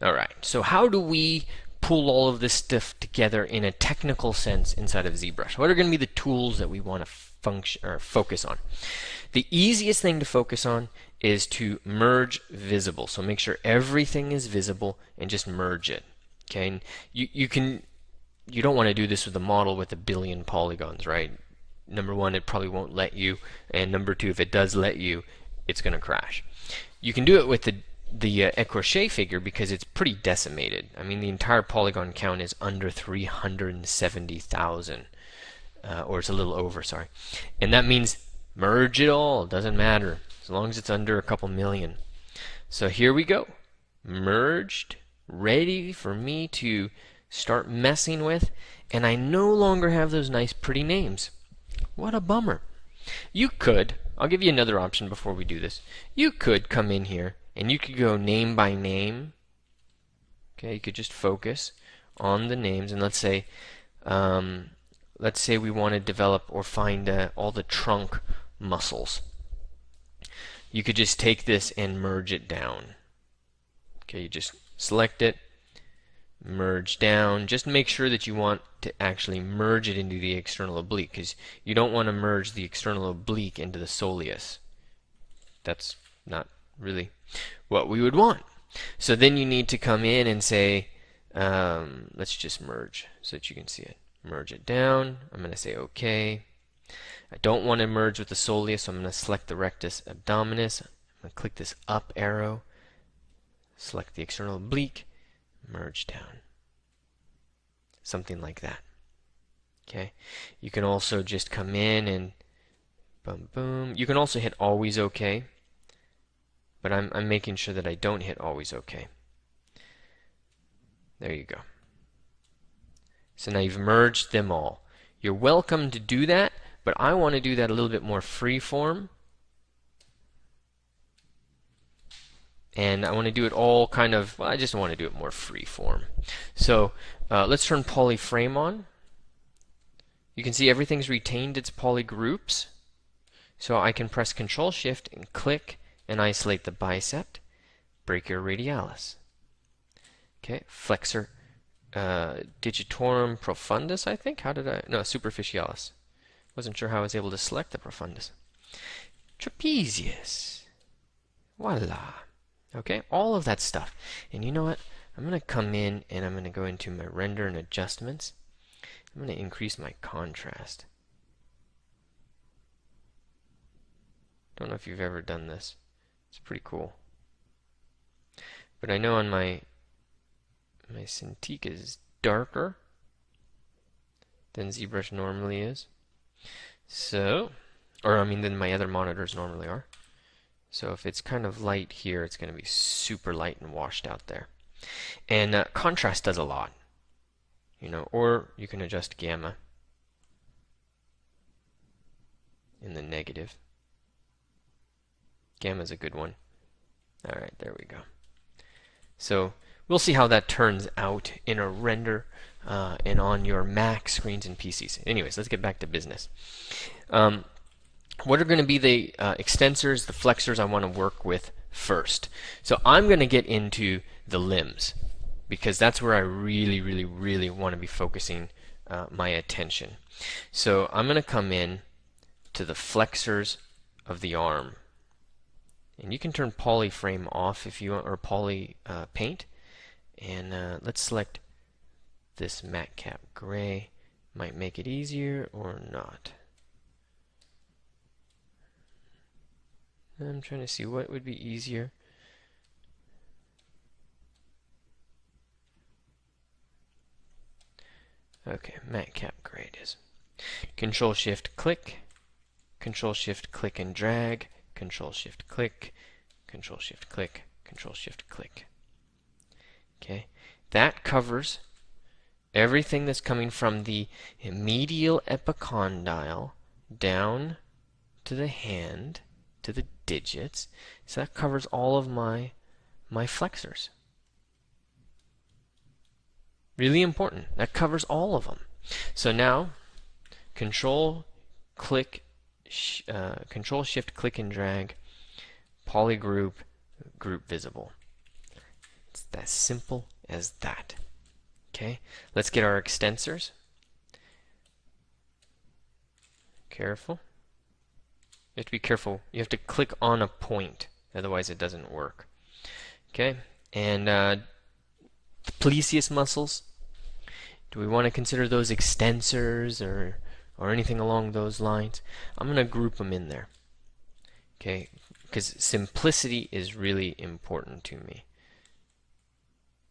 Alright, so how do we pull all of this stuff together in a technical sense inside of ZBrush? What are going to be the tools that we want to function or focus on? The easiest thing to focus on is to merge visible. So make sure everything is visible and just merge it. Okay, and you don't want to do this with a model with a billion polygons, right? Number one, it probably won't let you, and number two, if it does let you, it's going to crash. You can do it with the Écorché figure because it's pretty decimated. I mean, the entire polygon count is under 370,000, or it's a little over, sorry. And that means merge it all, it doesn't matter, as long as it's under a couple million. So here we go, merged, ready for me to start messing with, and I no longer have those nice pretty names. What a bummer. You could, I'll give you another option before we do this. You could come in here and you could go name by name. Okay, you could just focus on the names, and let's say we want to develop or find all the trunk muscles. You could just take this and merge it down. Okay, you just select it, merge down. Just make sure that you want to actually merge it into the external oblique, because you don't want to merge the external oblique into the soleus. That's not really what we would want. So then you need to come in and say, let's just merge so that you can see it. Merge it down. I'm going to say OK. I don't want to merge with the soleus, so I'm going to select the rectus abdominis. I'm going to click this up arrow, select the external oblique, merge down. Something like that. Okay. You can also just come in and boom, boom. You can also hit always OK, but I'm making sure that I don't hit always OK. There you go. So now you've merged them all. You're welcome to do that, but I want to do that a little bit more free form. And I want to do it all kind of, well, I just want to do it more free form. So let's turn polyframe on. You can see everything's retained its polygroups. So I can press Control Shift and click and isolate the bicep, brachioradialis. Okay, flexor digitorum profundus, I think. No, superficialis. Wasn't sure how I was able to select the profundus. Trapezius. Voila. Okay, all of that stuff. And you know what? I'm going to come in and I'm going to go into my render and adjustments. I'm going to increase my contrast. Don't know if you've ever done this. It's pretty cool. But I know on my Cintiq is darker than ZBrush normally is. So, or I mean than my other monitors normally are. So if it's kind of light here, it's going to be super light and washed out there. And contrast does a lot, you know, or you can adjust gamma in the negative. Gamma is a good one. All right, there we go. So we'll see how that turns out in a render and on your Mac screens and PCs. Anyways, let's get back to business. What are going to be the extensors, the flexors I want to work with first? So I'm going to get into the limbs because that's where I really want to be focusing my attention. So I'm going to come in to the flexors of the arm. And you can turn polyframe off if you want, or poly paint. And let's select this matte cap gray. Might make it easier or not. I'm trying to see what would be easier. Okay, matte cap gray it is. Control Shift click, Control Shift click and drag, Control Shift click, Control Shift click, Control Shift click. Okay, that covers everything that's coming from the medial epicondyle down to the hand, to the digits. So that covers all of my flexors. Really important. That covers all of them. So now, Control Shift click and drag, polygroup, group visible. It's as simple as that. Okay, let's get our extensors. Careful. You have to be careful. You have to click on a point, otherwise it doesn't work. Okay, and the plesius muscles. Do we want to consider those extensors or anything along those lines? I'm going to group them in there. Okay, because simplicity is really important to me.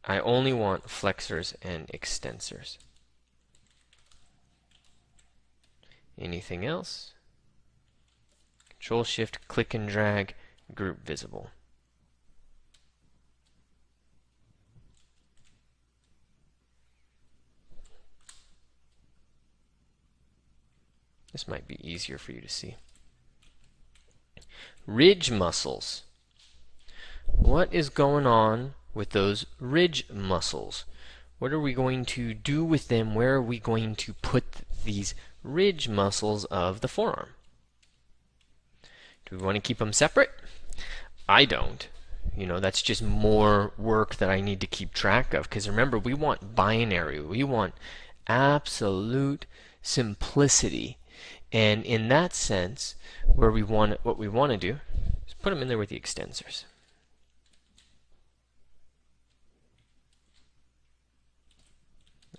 I only want flexors and extensors. Anything else? Control Shift, click and drag, group visible. This might be easier for you to see. Ridge muscles. What is going on with those ridge muscles? What are we going to do with them? Where are we going to put these ridge muscles of the forearm? Do we want to keep them separate? I don't. You know, that's just more work that I need to keep track of. Because remember, we want binary. We want absolute simplicity. And in that sense, what we want to do is put them in there with the extensors.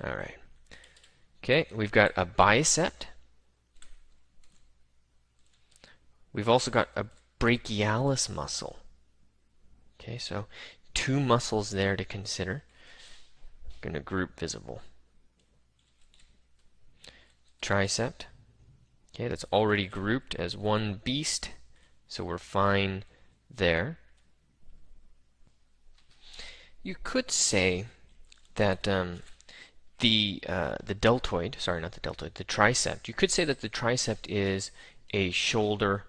All right. Okay, we've got a bicep. We've also got a brachialis muscle. Okay, so two muscles there to consider. I'm going to group visible. Tricep. Okay, that's already grouped as one beast, so we're fine there. You could say that the deltoid, sorry, not the deltoid, the tricep. You could say that the tricep is a shoulder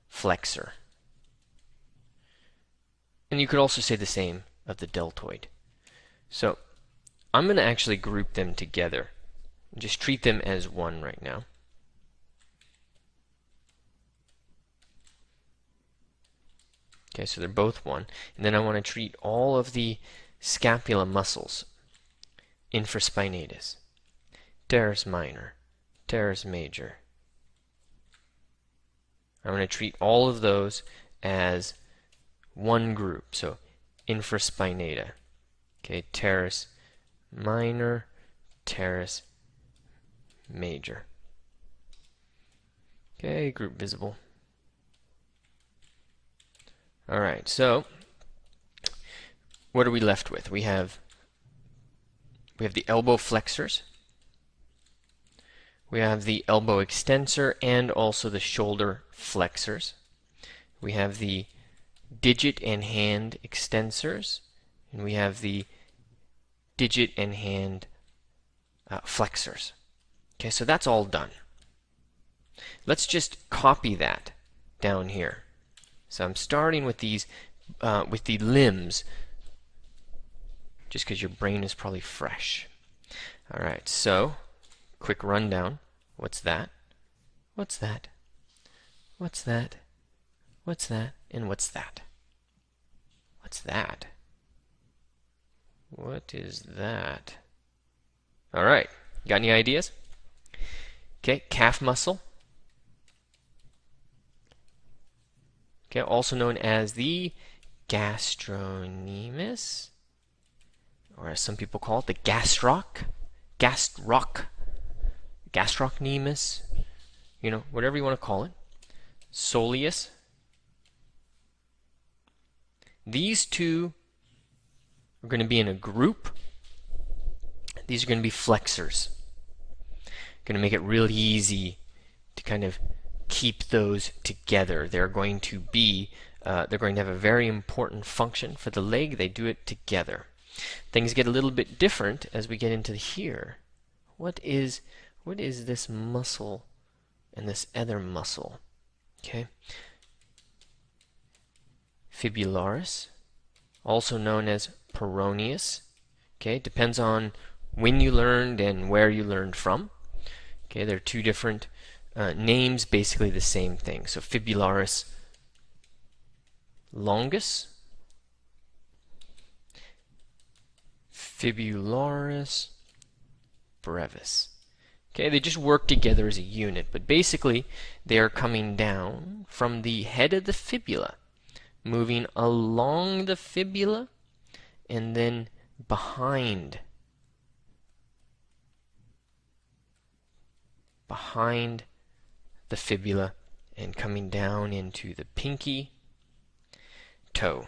flexor. And you could also say the same of the deltoid. So I'm going to actually group them together. Just treat them as one right now. Okay, so they're both one. And then I want to treat all of the scapula muscles. Infraspinatus, teres minor, teres major. I'm going to treat all of those as one group. So infraspinata. Okay, teres minor, teres major. Okay, group visible. Alright, so what are we left with? We have the elbow flexors. We have the elbow extensor and also the shoulder flexors. We have the digit and hand extensors. And we have the digit and hand flexors. Okay, so that's all done. Let's just copy that down here. So I'm starting with these, with the limbs, just because your brain is probably fresh. All right, so quick rundown. What's that? What's that? What's that? What's that? And what's that? What's that? What is that? All right, got any ideas? Okay, calf muscle. Okay, also known as the gastrocnemius, or as some people call it, the gastrocnemius, you know, whatever you want to call it. Soleus. These two are going to be in a group. These are going to be flexors. Going to make it really easy to kind of keep those together. They're going to have a very important function for the leg. They do it together. Things get a little bit different as we get into here. What is this muscle and this other muscle? Okay. Fibularis, also known as peroneus. Okay, depends on when you learned and where you learned from. Okay, they're two different names, basically the same thing. So fibularis longus, fibularis, brevis. Okay, they just work together as a unit, but basically they are coming down from the head of the fibula, moving along the fibula, and then behind the fibula, and coming down into the pinky toe.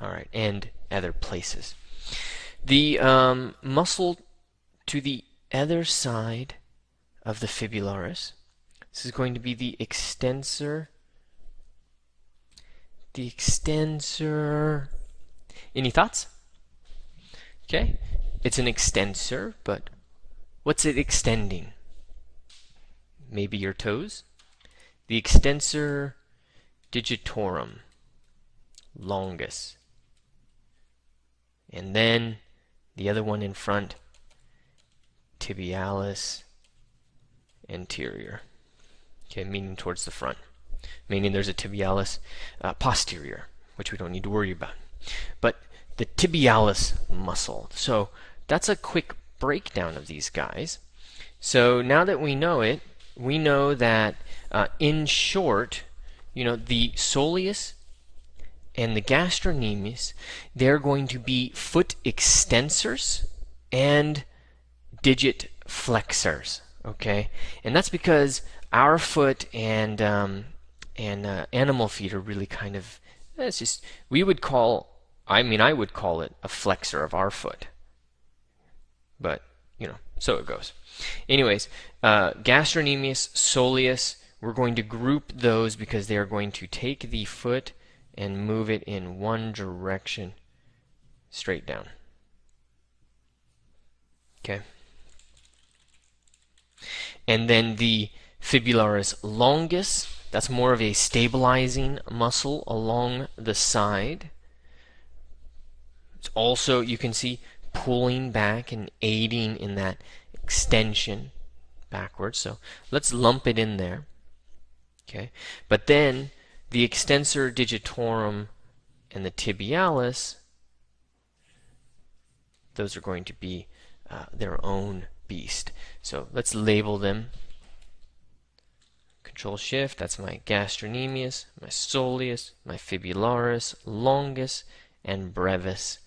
All right, and other places. The muscle to the other side of the fibularis, this is going to be the extensor. The extensor. Any thoughts? Okay, it's an extensor, but what's it extending? Maybe your toes? The extensor digitorum longus. And then the other one in front, tibialis anterior. Okay, meaning towards the front. Meaning there's a tibialis posterior, which we don't need to worry about. But the tibialis muscle. So that's a quick breakdown of these guys. So now that we know it, we know that in short, the soleus and the gastrocnemius, they're going to be foot extensors and digit flexors. Okay, and that's because our foot and animal feet are really kind of, it's just, I would call it a flexor of our foot. But, so it goes. Anyways, gastrocnemius, soleus, we're going to group those because they are going to take the foot and move it in one direction, straight down. Okay. And then the fibularis longus, that's more of a stabilizing muscle along the side. It's also, you can see, pulling back and aiding in that extension backwards. So let's lump it in there. Okay, but then the extensor digitorum and the tibialis, those are going to be their own beast. So let's label them. Control Shift, that's my gastrocnemius, my soleus, my fibularis longus, and brevis.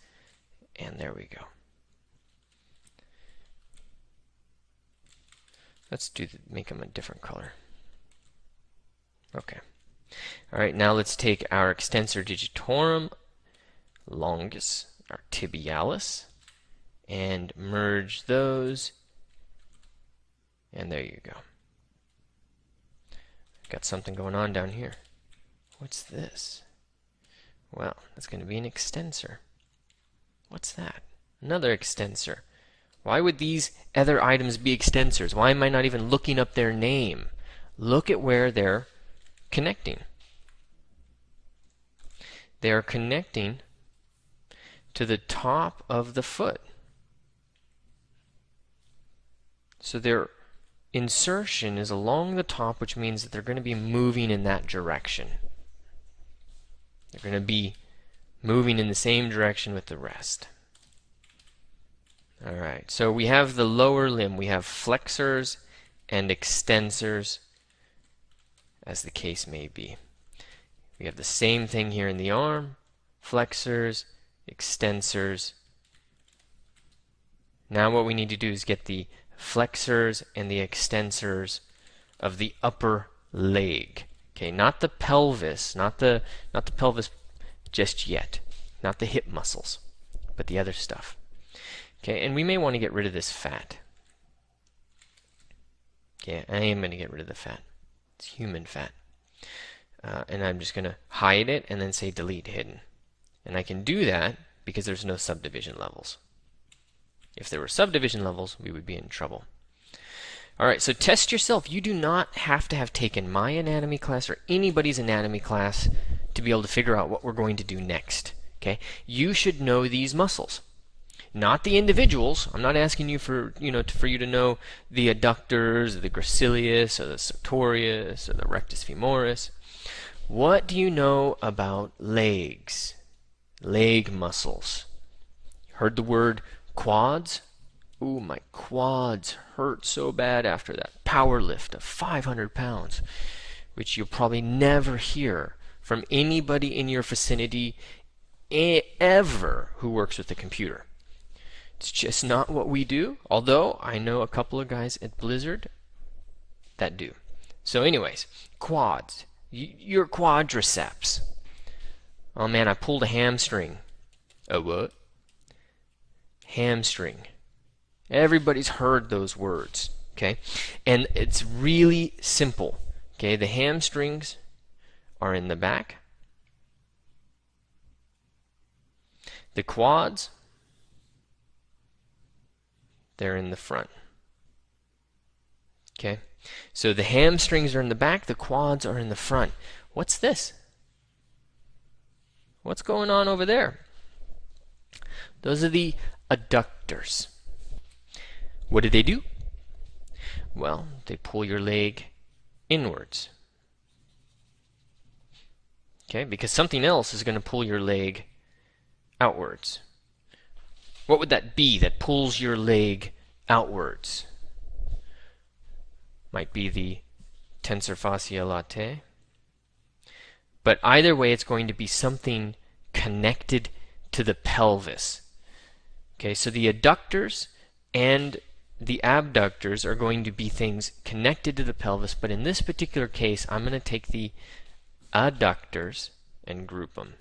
And there we go. Let's make them a different color. Okay. All right, now let's take our extensor digitorum longus, our tibialis, and merge those. And there you go. Got something going on down here. What's this? Well, that's going to be an extensor. What's that? Another extensor. Why would these other items be extensors? Why am I not even looking up their name? Look at where they're connecting. They are connecting to the top of the foot. So their insertion is along the top, which means that they're going to be moving in that direction. They're going to be moving in the same direction with the rest. Alright, so we have the lower limb. We have flexors and extensors, as the case may be. We have the same thing here in the arm. Flexors, extensors. Now what we need to do is get the flexors and the extensors of the upper leg. Okay, not the pelvis, not the pelvis just yet, not the hip muscles, but the other stuff. Okay, and we may want to get rid of this fat. Okay, I am going to get rid of the fat. It's human fat. And I'm just going to hide it and then say delete hidden. And I can do that because there's no subdivision levels. If there were subdivision levels, we would be in trouble. Alright, so test yourself. You do not have to have taken my anatomy class or anybody's anatomy class to be able to figure out what we're going to do next. Okay? You should know these muscles. Not the individuals. I'm not asking you for you to know the adductors, or the gracilis, or the sartorius, or the rectus femoris. What do you know about legs? Leg muscles. Heard the word quads? Ooh, my quads hurt so bad after that power lift of 500 pounds, which you'll probably never hear from anybody in your vicinity ever who works with a computer. It's just not what we do, although I know a couple of guys at Blizzard that do. So anyways, quads. Your quadriceps. Oh man, I pulled a hamstring. A what? Hamstring. Everybody's heard those words, okay? And it's really simple, okay? The hamstrings are in the back. The quads, they're in the front. Okay? So the hamstrings are in the back, the quads are in the front. What's this? What's going on over there? Those are the adductors. What do? Well, they pull your leg inwards. Okay? Because something else is going to pull your leg outwards. What would that be that pulls your leg outwards? Might be the tensor fasciae latae. But either way, it's going to be something connected to the pelvis. Okay, so the adductors and the abductors are going to be things connected to the pelvis, but in this particular case, I'm going to take the adductors and group them.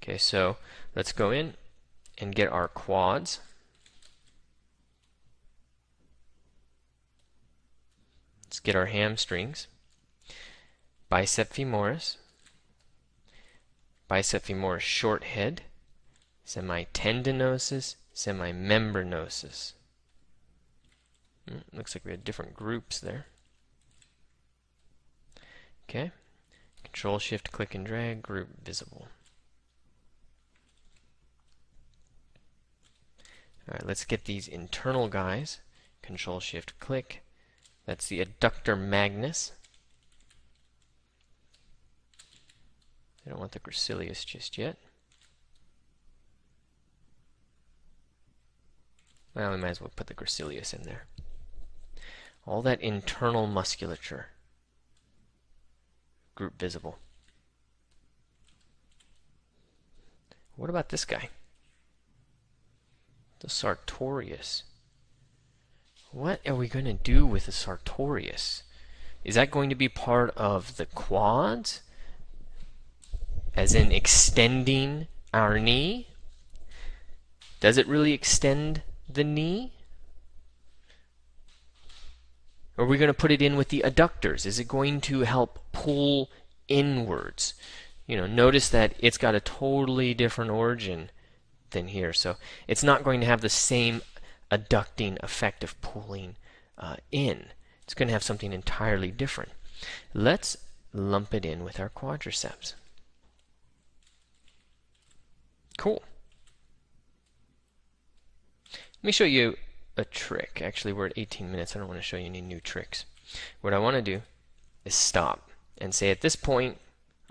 Okay, so let's go in and get our quads. Let's get our hamstrings. Bicep femoris. Bicep femoris short head. Semitendinosus, semimembranosus. Looks like we had different groups there. Okay. Control Shift click and drag, group visible. Alright, let's get these internal guys. Control Shift click. That's the adductor magnus. I don't want the gracilis just yet. Well, we might as well put the gracilis in there. All that internal musculature. Group visible. What about this guy? The sartorius. What are we going to do with the sartorius? Is that going to be part of the quads? As in extending our knee? Does it really extend the knee? Or are we going to put it in with the adductors? Is it going to help pull inwards? You know, notice that it's got a totally different origin than here. So it's not going to have the same adducting effect of pulling in. It's going to have something entirely different. Let's lump it in with our quadriceps. Cool. Let me show you a trick. Actually, we're at 18 minutes. I don't want to show you any new tricks. What I want to do is stop and say at this point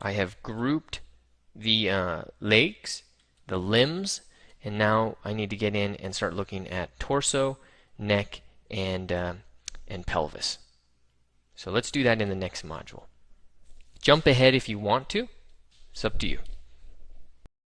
I have grouped the legs, the limbs, and now I need to get in and start looking at torso, neck, and pelvis. So let's do that in the next module. Jump ahead if you want to. It's up to you.